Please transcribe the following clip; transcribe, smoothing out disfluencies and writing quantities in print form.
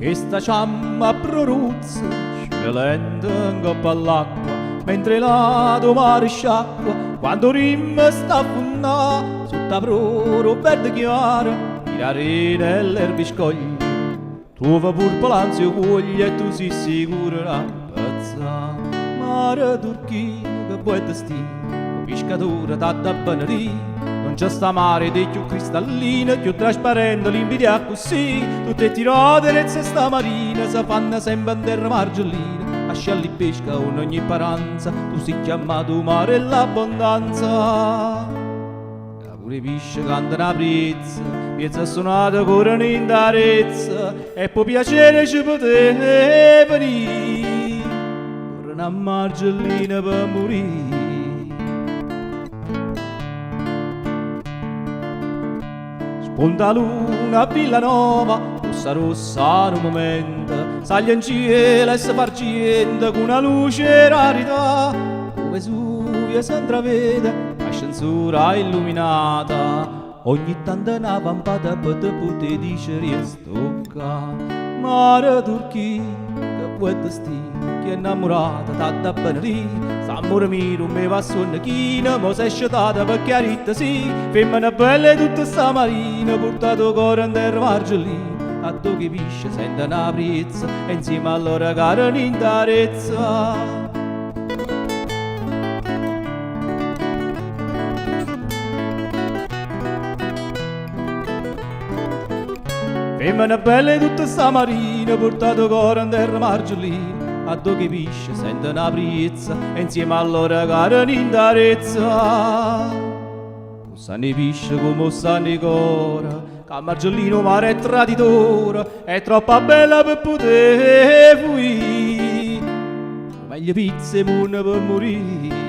e sta ciamma proruzza, scelendo in coppa all'acqua, mentre la do mare sciacqua, quando rimma sta funnà, sotto proro verde chiara, la rena e l'erba scoglie, tu va pur palanzio coglie e tu si sicura pazza, mare Turchia che puoi destino, pescatura da benedì. Non c'è sta mare di più cristallina, più trasparente, limpida così. Tutte tirate e sta marina, si fanno sempre in terra margellina. A scialli pesca con ogni paranza, tu si chiamato mare l'abbondanza. Pure i pesci cantano a prezza, piezza suonata corrono in darezza, e poi piacere ci poteva venire, corrono a margellina per morire. Spunta luna a Villanova, rossa rossa in un momento, sale in cielo e si farcienta con una luce rarità. Dove Vesuvio si intravede, l'ascensura illuminata, ogni tanto una vampata per te poter dire riestocca. Mare Turchia, che vuoi destino, che è innamorata, da benedì. S'amore mio mi va su una china, mo sei sciatata per chiarita sì. Femmina bella tutta sta marina, portato cuore in terra margellina. A tu che pisce sente una brezza, e insieme a loro cara un'indarezza. Femmina bella tutta sta marina, portato cuore in terra margellina. A tu che pisce sente una brezza, e insieme a loro cara un'indarezza. Sanno i pesci come sanno i cori, che a margellino mare è traditore, è troppo bella per poter fuggire. Meglio pizze e munne per morire.